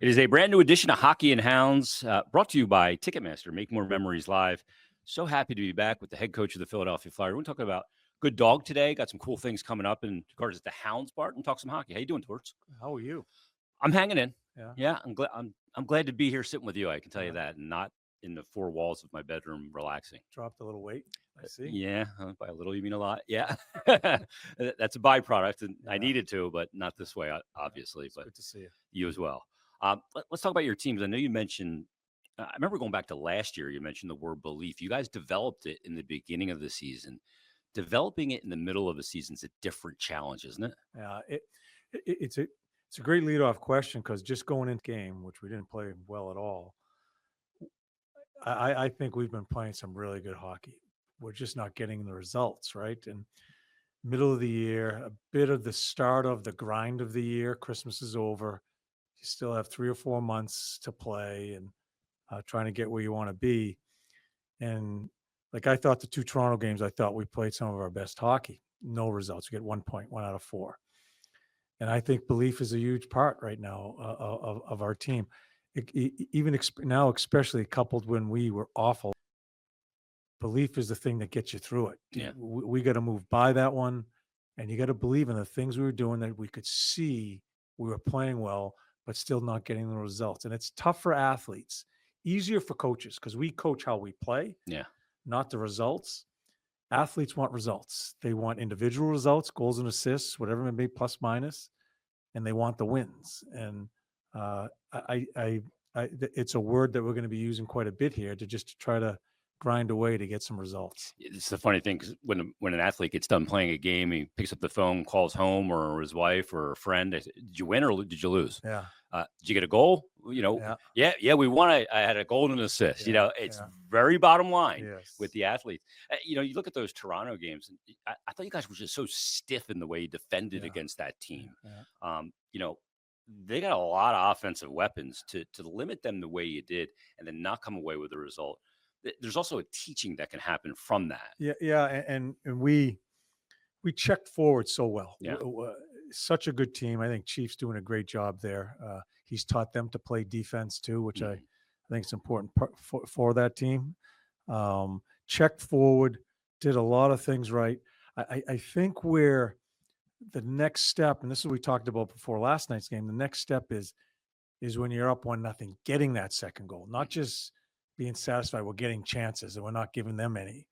It is a brand new edition of Hockey and Hounds, brought to you by Ticketmaster. Make more memories live. So happy to be back with the head coach of the Philadelphia Flyers. We're talking about good dog today. Got some cool things coming up in regards to the Hounds part, and talk some hockey. How you doing, Torts? How are you? I'm hanging in. Yeah. Yeah, I'm glad to be here sitting with you. I can tell you that, and not in the four walls of my bedroom relaxing. Dropped a little weight. I see. Yeah, by a little you mean a lot. Yeah, that's a byproduct, and I needed to, but not this way, obviously. It's but good to see you. You as well. Let's talk about your teams. I know you mentioned. I remember going back to last year. You mentioned the word belief. You guys developed it in the beginning of the season. Developing it in the middle of the season is a different challenge, isn't it? Yeah, it's a great leadoff question because just going into game, which we didn't play well at all, I think we've been playing some really good hockey. We're just not getting the results, right? And middle of the year, a bit of the start of the grind of the year. Christmas is over. You still have 3 or 4 months to play and trying to get where you want to be. And like I thought the 2 Toronto games, I thought we played some of our best hockey. No results. We get 1 point, 1 out of 4. And I think belief is a huge part right now of our team. Now, especially coupled when we were awful, belief is the thing that gets you through it. Yeah. We got to move by that one, and you got to believe in the things we were doing that we could see we were playing well, but still not getting the results. And it's tough for athletes, easier for coaches because we coach how we play, not the results. Athletes want results. They want individual results, goals and assists, whatever it may be, plus minus, and they want the wins. And it's a word that we're going to be using quite a bit here to try to grind away to get some results. It's the funny thing because when an athlete gets done playing a game, he picks up the phone, calls home or his wife or a friend. Did you win or did you lose? Yeah. Did you get a goal? We won. I had a goal and an assist. It's very bottom line with the athletes. You look at those Toronto games, and I thought you guys were just so stiff in the way you defended against that team. They got a lot of offensive weapons to limit them the way you did and then not come away with a result. There's also a teaching that can happen from that. Yeah, and we checked forward so well. Yeah. Such a good team. I think Chief's doing a great job there. He's taught them to play defense too, which I think is important for that team. Checked forward, did a lot of things right. I think where the next step, and this is what we talked about before last night's game, the next step is when you're up 1-0, getting that second goal, not just being satisfied we're getting chances and we're not giving them any,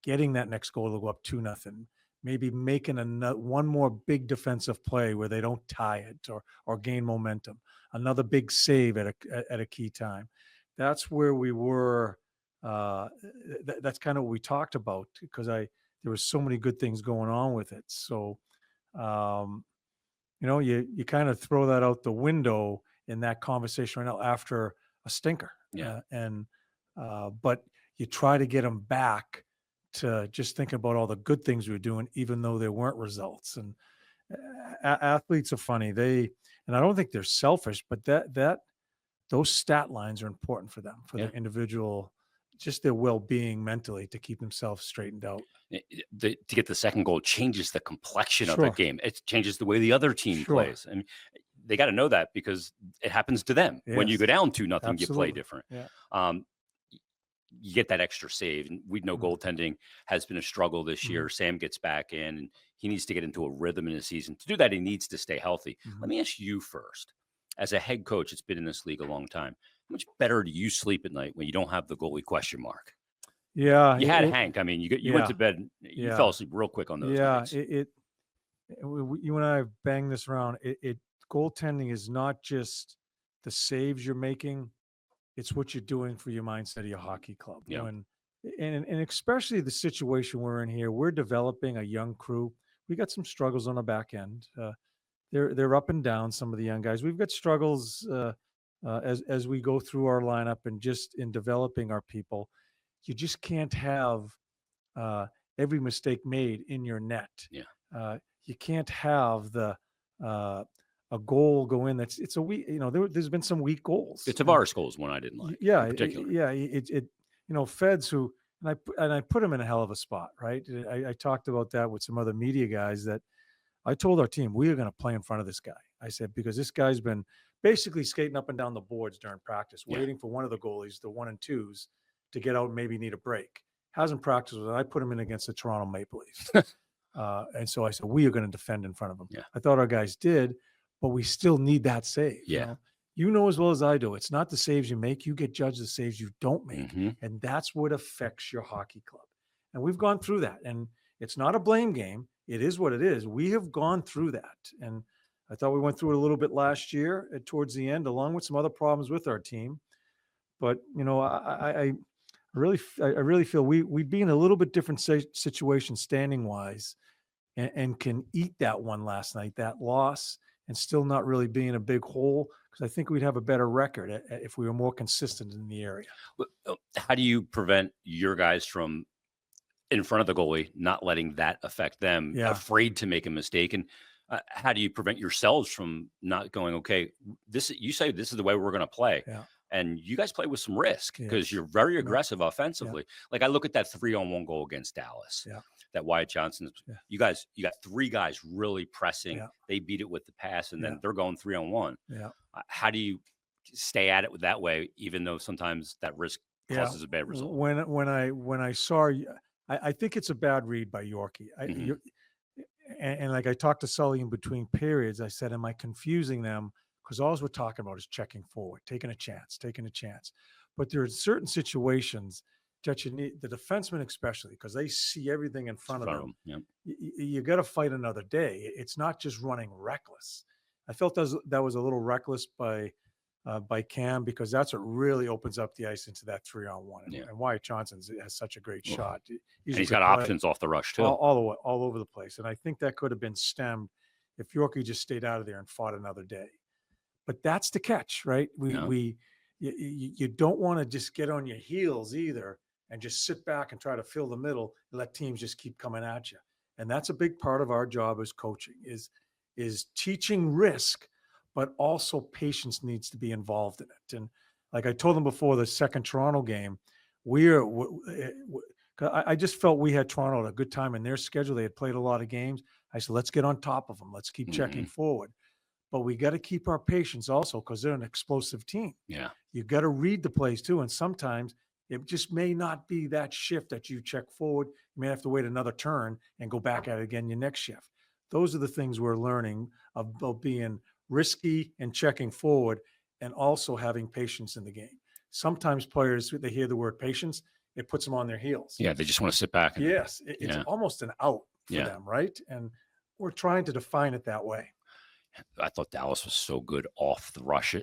getting that next goal to go up 2-0, maybe making one more big defensive play where they don't tie it or gain momentum, another big save at a key time. That's where we were. That's kind of what we talked about because there was so many good things going on with it. So, you kind of throw that out the window in that conversation right now after a stinker. Yeah. But you try to get them back to just thinking about all the good things we were doing, even though there weren't results. And athletes are funny. And I don't think they're selfish, but those stat lines are important for them, for their individual, just their well-being mentally to keep themselves straightened out. To get the second goal changes the complexion of the game. It changes the way the other team plays. I mean, they got to know that because it happens to them. When you go down 2-0, you play different. Yeah. You get that extra save. And we know goaltending has been a struggle this year. Sam gets back in and he needs to get into a rhythm in his season. To do that, he needs to stay healthy. Let me ask you first. As a head coach, it's been in this league a long time. How much better do you sleep at night when you don't have the goalie question mark? Yeah. You had Hank. I mean, you went to bed. You fell asleep real quick on those nights. You and I have banged this around. Goaltending is not just the saves you're making. It's what you're doing for your mindset of your hockey club. Yeah. And especially the situation we're in here, we're developing a young crew. We got some struggles on the back end. They're up and down, some of the young guys. We've got struggles as we go through our lineup and just in developing our people. You just can't have every mistake made in your net. Yeah. You can't have a goal go in it's a weak, there's been some weak goals. It's Tavares goals one I didn't like. Yeah. In particular. Feds who, and I put him in a hell of a spot, right? I talked about that with some other media guys that I told our team, we are going to play in front of this guy. I said, because this guy's been basically skating up and down the boards during practice, Yeah. waiting for one of the goalies, the 1 and 2s, to get out and maybe need a break. Hasn't practiced with it. I put him in against the Toronto Maple Leafs. And so I said, we are going to defend in front of them. Yeah. I thought our guys did, but we still need that save. Yeah. You know as well as I do, it's not the saves you make. You get judged the saves you don't make. Mm-hmm. And that's what affects your hockey club. And we've gone through that. And it's not a blame game. It is what it is. We have gone through that. And I thought we went through it a little bit last year towards the end, along with some other problems with our team. But, I really feel we'd be in a little bit different situation standing wise and can eat that one last night, that loss, and still not really be in a big hole, because I think we'd have a better record if we were more consistent in the area. How do you prevent your guys from in front of the goalie, not letting that affect them, afraid to make a mistake? And how do you prevent yourselves from not going, okay, you say this is the way we're going to play. Yeah. And you guys play with some risk because you're very aggressive offensively. Yeah. Like I look at that 3-on-1 goal against Dallas, that Wyatt Johnson, you got 3 guys really pressing. Yeah. They beat it with the pass, and then they're going 3-on-1. Yeah. How do you stay at it that way, even though sometimes that risk causes a bad result? When I saw, I think it's a bad read by Yorkie. And like I talked to Sully in between periods, I said, am I confusing them? Because all we're talking about is checking forward, taking a chance. But there are certain situations that you need, the defensemen especially, because they see everything in front of them. Yep. You got to fight another day. It's not just running reckless. I felt that was a little reckless by Cam, because that's what really opens up the ice into that 3-on-1. And Wyatt Johnson has such a great shot. He's got options off the rush too, all over the place. And I think that could have been stemmed if Yorkie just stayed out of there and fought another day. But that's the catch, right? You don't want to just get on your heels either and just sit back and try to fill the middle and let teams just keep coming at you. And that's a big part of our job as coaching is teaching risk, but also patience needs to be involved in it. And like I told them before the second Toronto game, I just felt we had Toronto at a good time in their schedule. They had played a lot of games. I said, let's get on top of them. Let's keep checking forward. But we got to keep our patience also, because they're an explosive team. Yeah. You got to read the plays too. And sometimes it just may not be that shift that you check forward. You may have to wait another turn and go back at it again your next shift. Those are the things we're learning about being risky and checking forward, and also having patience in the game. Sometimes players, they hear the word patience, it puts them on their heels. Yeah, they just want to sit back. It's almost an out for them, right? And we're trying to define it that way. I thought Dallas was so good off the rush.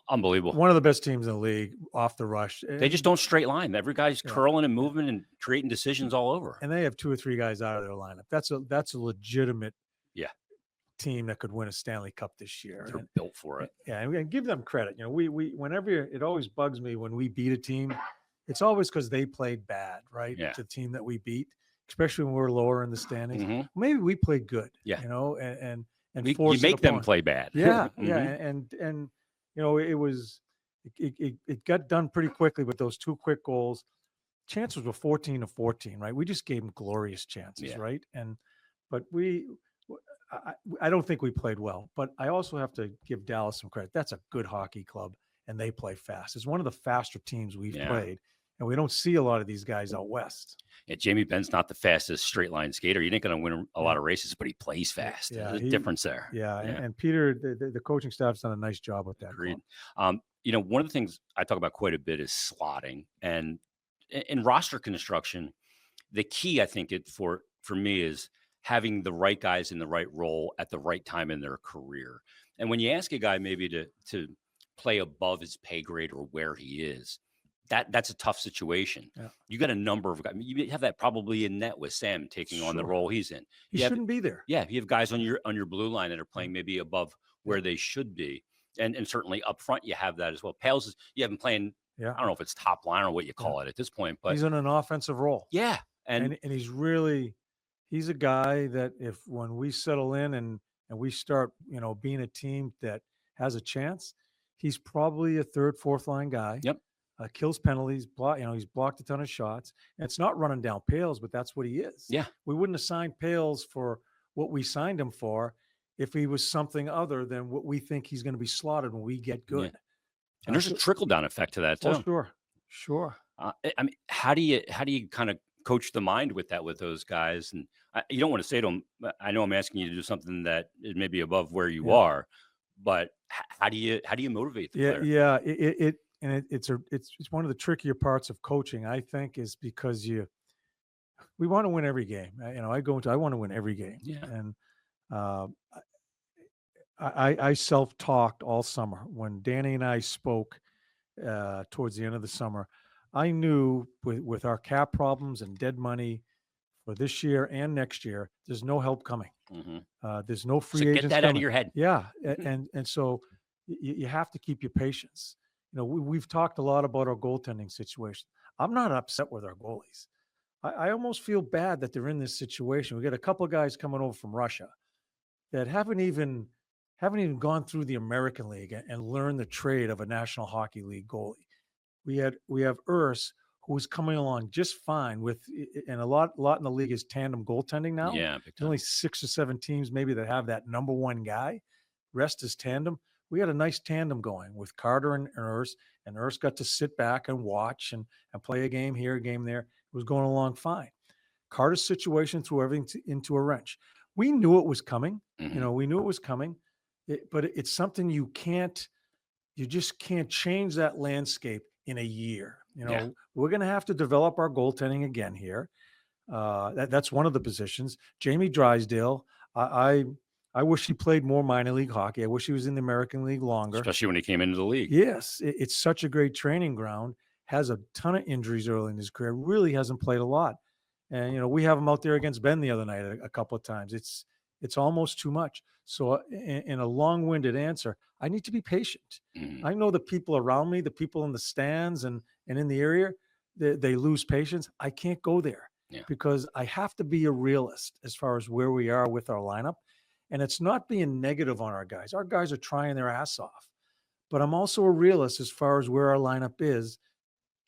Unbelievable. One of the best teams in the league off the rush. They just don't straight line. Every guy's curling and moving and creating decisions all over. And they have 2 or 3 guys out of their lineup. That's a legitimate team that could win a Stanley Cup this year. They're built for it. And give them credit. We whenever it always bugs me when we beat a team, it's always because they played bad, right? Yeah. The team that we beat, especially when we're lower in the standings. Mm-hmm. Maybe we played good. Yeah. And you make them play bad. Yeah. And it got done pretty quickly with those 2 quick goals. Chances were 14-14, right? We just gave them glorious chances, right? But I don't think we played well, but I also have to give Dallas some credit. That's a good hockey club, and they play fast. It's one of the faster teams we've played, and we don't see a lot of these guys out west. Yeah, Jamie Benn's not the fastest straight line skater. You ain't going to win a lot of races, but he plays fast. There's a difference there. Yeah. And Peter, the coaching staff's done a nice job with that. Agreed. One of the things I talk about quite a bit is slotting, and in roster construction, the key I think for me is having the right guys in the right role at the right time in their career. And when you ask a guy maybe to play above his pay grade or where he is, that's a tough situation. Yeah. You got a number of guys. You have that probably in net with Sam taking on the role he's in. He shouldn't be there. Yeah, you have guys on your blue line that are playing maybe above where they should be. And certainly up front you have that as well. Pales, you have him playing, I don't know if it's top line or what you call it at this point, but he's in an offensive role. Yeah. And he's a guy that when we settle in and we start, being a team that has a chance, he's probably a 3rd, 4th line guy. Yep. Kills penalties, he's blocked a ton of shots. And it's not running down Pales, but that's what he is. Yeah. We wouldn't have signed Pales for what we signed him for if he was something other than what we think he's going to be slotted when we get Yeah. good. And there's a trickle down effect to that Oh, too. sure. I mean, how do you kind of coach the mind with that with those guys? And you don't want to say to them, I know I'm asking you to do something that is maybe above where you Yeah. are, but how do you motivate the player? Yeah. It's one of the trickier parts of coaching, I think, is because we want to win every game. I want to win every game, Yeah. and uh, I self-talked all summer. When Danny and I spoke towards the end of the summer, I knew with our cap problems and dead money for this year and next year, there's no help coming. Hmm. There's no So free get agents that out of coming. your head. Yeah, and so you have to keep your patience. We've talked a lot about our goaltending situation. I'm not upset with our goalies. I almost feel bad that they're in this situation. We got a couple of guys coming over from Russia that haven't even gone through the American League and learned the trade of a National Hockey League goalie. We have Urs, who is coming along just fine and a lot in the league is tandem goaltending now. Yeah. Big There's time. only 6 or 7 teams maybe that have that number one guy. Rest is tandem. We had a nice tandem going with Carter and Urs, and Urs got to sit back and watch and play a game here, a game there. It was going along fine. Carter's situation threw everything into a wrench. We knew it was coming. Mhm. We knew it was coming, but it's something you just can't change that landscape in a year. Yeah. We're going to have to develop our goaltending again here. That's one of the positions. Jamie Drysdale, I wish he played more minor league hockey. I wish he was in the American League longer. Especially when he came into the league. Yes, it's such a great training ground. Has a ton of injuries early in his career. Really hasn't played a lot. And we have him out there against Ben the other night a couple of times. It's almost too much. So in a long-winded answer, I need to be patient. Mhm. I know the people around me, the people in the stands and in the area, they lose patience. I can't go there Yeah. because I have to be a realist as far as where we are with our lineup. And it's not being negative on our guys. Our guys are trying their ass off. But I'm also a realist as far as where our lineup is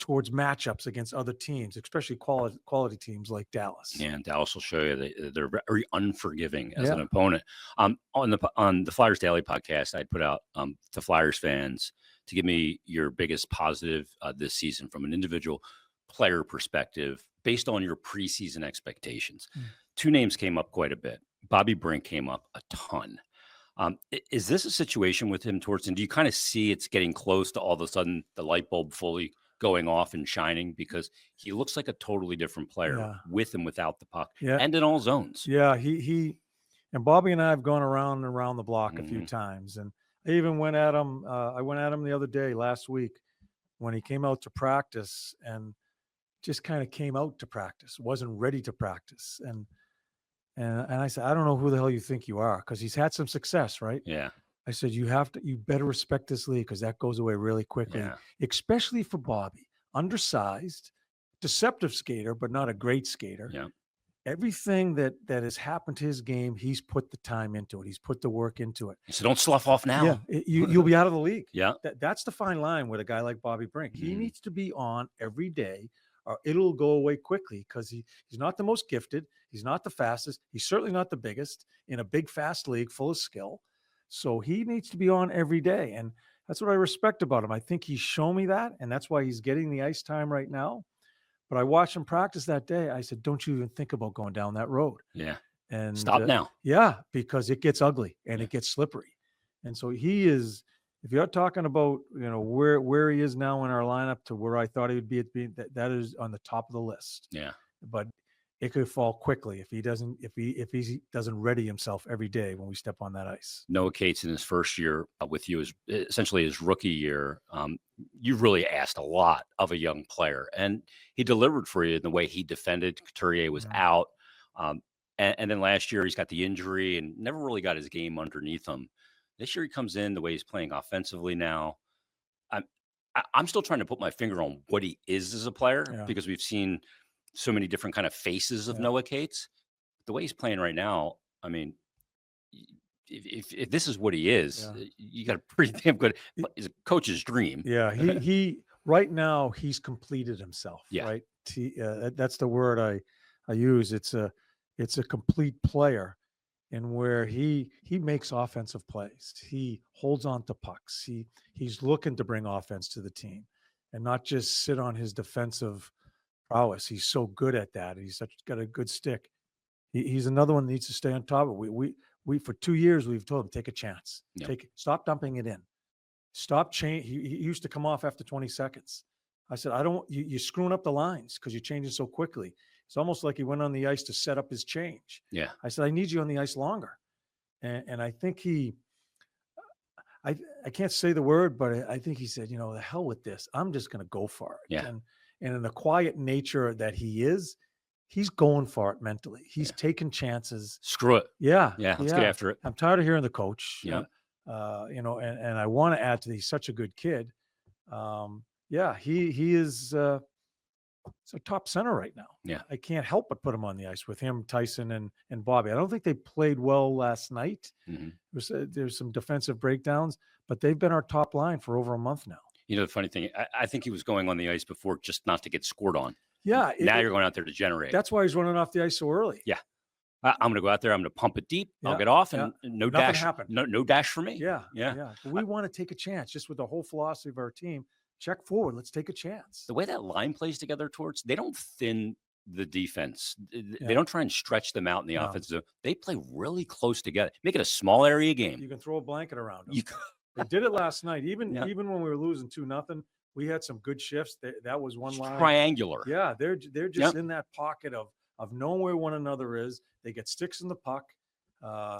towards matchups against other teams, especially quality teams like Dallas. Yeah, and Dallas will show you they're very unforgiving as an Yeah. opponent. On the Flyers Daily podcast, I put out to Flyers fans to give me your biggest positive this season from an individual player perspective, based on your preseason expectations. Mm. 2 names came up quite a bit. Bobby Brink came up a ton. Is this a situation with him, Torts? And do you kind of see it's getting close to all of a sudden the light bulb fully going off and shining, because he looks like a totally different player Yeah. with and without the puck Yeah. and in all zones? Yeah, he and Bobby and I have gone around and around the block a few Mhm. times, and I even went at him. I went at him the other day, last week, when he came out to practice and just kind of came out to practice, wasn't ready to practice, and I said, I don't know who the hell you think you are, because he's had some success, right? Yeah. I said, you better respect this league, because that goes away really quickly, Yeah. especially for Bobby, undersized, deceptive skater, but not a great skater. Yeah. Everything that has happened to his game, he's put the time into it. He's put the work into it. So don't slough off now. Yeah, you'll be out of the league. Yeah. That's the fine line with a guy like Bobby Brink. He Mhm. needs to be on every day, or it'll go away quickly, because he's not the most gifted. He's not the fastest. He's certainly not the biggest in a big, fast league full of skill. So he needs to be on every day. And that's what I respect about him. I think he's shown me that, and that's why he's getting the ice time right now. But I watched him practice that day. I said, don't you even think about going down that road. Yeah. And Stop now. Yeah, because it gets ugly and Yeah. it gets slippery. And so he is, if you're talking about, where he is now in our lineup to where I thought he would be, that is on the top of the list. Yeah. But it could fall quickly if he doesn't ready himself every day when we step on that ice. Noah Cates in his first year with you, is essentially his rookie year. You've really asked a lot of a young player, and he delivered for you in the way he defended. Couturier was out. And then last year he's got the injury and never really got his game underneath him. This year he comes in the way he's playing offensively now. I'm still trying to put my finger on what he is as a player, because we've seen so many different kind of faces of Noah Cates. The way he's playing right now, I mean, if this is what he is, you got a pretty damn good. He's a coach's dream. Yeah, he right now he's completed himself. Yeah. Right. That's the word I use. It's a complete player, and where he makes offensive plays. He holds on to pucks. He's looking to bring offense to the team, and not just sit on his defensive prowess. He's so good at that. He's got a good stick. He's another one that needs to stay on top of it. We for 2 years we've told him, take a chance. Yep. Stop dumping it in. Stop change. He used to come off after 20 seconds. I said, you're screwing up the lines because you're changing so quickly. It's almost like he went on the ice to set up his change. Yeah. I said, I need you on the ice longer. And I think I can't say the word, but I think he said, the hell with this. I'm just going to go for it. Yeah. And in the quiet nature that he is, he's going for it mentally. He's taking chances. Screw it. Yeah. Yeah. Let's get after it. I'm tired of hearing the coach. Yeah. And I want to add to he's such a good kid. He is he's a top center right now. Yeah. I can't help but put him on the ice with him, Tyson, and Bobby. I don't think they played well last night. Mm-hmm. There's some defensive breakdowns, but they've been our top line for over a month now. The funny thing, I think he was going on the ice before just not to get scored on. Yeah. Now you're going out there to generate. That's why he's running off the ice so early. Yeah. I'm going to go out there. I'm going to pump it deep. I'll get off and no Nothing dash. happened. No dash for me. Yeah. Yeah. But we want to take a chance just with the whole philosophy of our team. Check forward. Let's take a chance. The way that line plays together, Torts, they don't thin the defense. They don't try and stretch them out in the offensive zone. They play really close together. Make it a small area game. You can throw a blanket around them. They did it last night. Even when we were losing 2-0, we had some good shifts. That was one line. Triangular. Yeah, they're just in that pocket of knowing where one another is. They get sticks in the puck.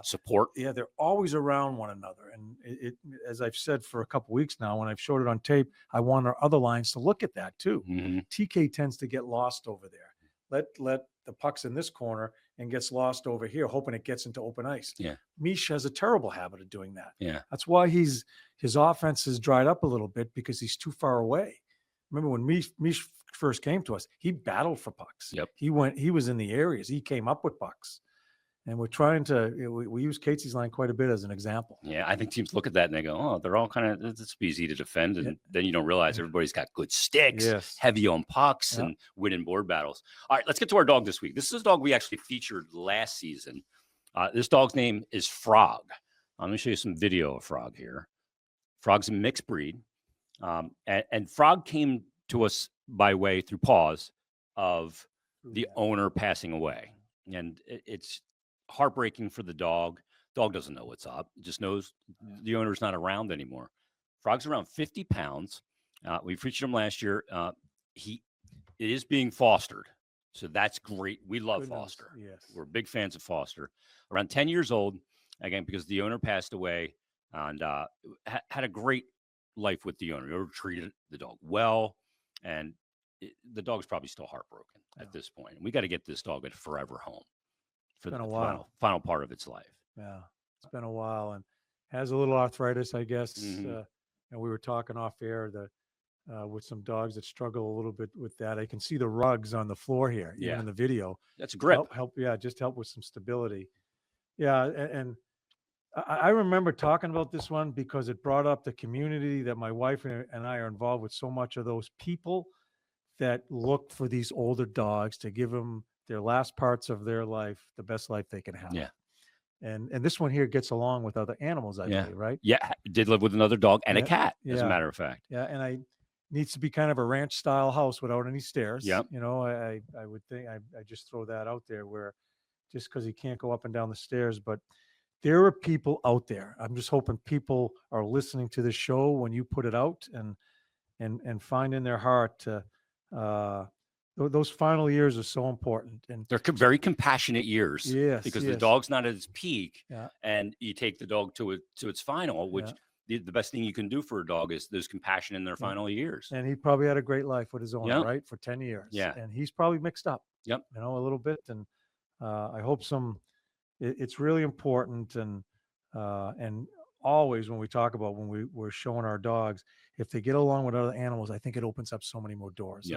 Support. Yeah, they're always around one another. And it as I've said for a couple of weeks now, when I've showed it on tape, I want our other lines to look at that too. Mm-hmm. TK tends to get lost over there. Let the puck's in this corner and gets lost over here, hoping it gets into open ice. Yeah. Mish has a terrible habit of doing that. Yeah. That's why his offense has dried up a little bit, because he's too far away. Remember when Mish first came to us, he battled for pucks. Yep. He was in the areas. He came up with pucks. And we're trying to, we use Casey's line quite a bit as an example. Yeah, I think teams look at that and they go, oh, they're all kind of, it's easy to defend. And then you don't realize everybody's got good sticks, heavy on pucks, and winning board battles. All right, let's get to our dog this week. This is a dog we actually featured last season. This dog's name is Frog. I'm going to show you some video of Frog here. Frog's a mixed breed. And Frog came to us by way through Paws of the owner passing away. And it's heartbreaking for the dog. Dog doesn't know what's up. Just knows the owner's not around anymore. Frog's around 50 pounds. We featured him last year. It is being fostered. So that's great. We love Foster. Yes. We're big fans of Foster. Around 10 years old, again, because the owner passed away, and had a great life with the owner. The owner treated the dog well, and the dog's probably still heartbroken at this point. And we got to get this dog a forever home for the final part of its life. Yeah, it's been a while, and has a little arthritis, I guess. Mm-hmm. And we were talking off air with some dogs that struggle a little bit with that. I can see the rugs on the floor here, even in the video. That's a grip. Just help with some stability. Yeah, and I remember talking about this one because it brought up the community that my wife and I are involved with. So much of those people that look for these older dogs to give them their last parts of their life, the best life they can have. Yeah. And this one here gets along with other animals, I believe, right? Yeah, did live with another dog and a cat, as a matter of fact. Yeah, and needs to be kind of a ranch style house without any stairs. Yeah. I would think I just throw that out there, where just because he can't go up and down the stairs, but there are people out there. I'm just hoping people are listening to the show when you put it out and find in their heart to those final years are so important, and they're very compassionate years. Yes, because the dog's not at its peak, and you take the dog to its final, which the best thing you can do for a dog is there's compassion in their final years. And he probably had a great life with his owner, right, for 10 years. Yeah, and he's probably mixed up. Yep, a little bit, and I hope it's really important, and always when we talk about when we're showing our dogs, if they get along with other animals, I think it opens up so many more doors.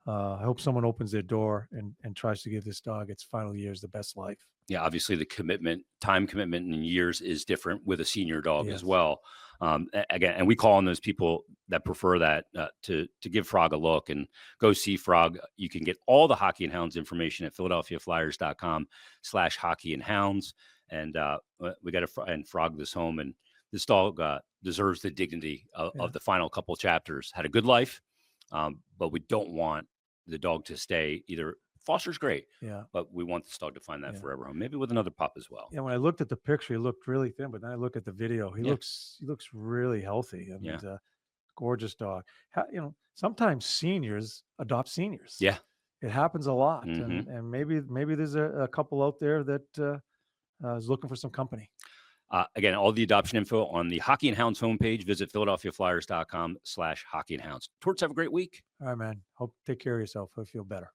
I hope someone opens their door and tries to give this dog its final years the best life. Yeah, obviously the time commitment in years is different with a senior dog as well. Again, and we call on those people that prefer that to give Frog a look and go see Frog. You can get all the Hockey and Hounds information at philadelphiaflyers.com/hockey and hounds. And we got to Frog this home, and this dog deserves the dignity of the final couple chapters. Had a good life, but we don't want the dog to stay either. Foster's great, but we want this dog to find that forever home, maybe with another pup as well. Yeah, when I looked at the picture, he looked really thin, but then I look at the video, he looks really healthy, and gorgeous dog. Sometimes seniors adopt seniors. Yeah, it happens a lot, and maybe there's a couple out there that is looking for some company. Again, all the adoption info on the Hockey and Hounds homepage. Visit philadelphiaflyers.com/hockey and hounds. Torts, have a great week. All right, man. Hope take care of yourself. Hope you feel better.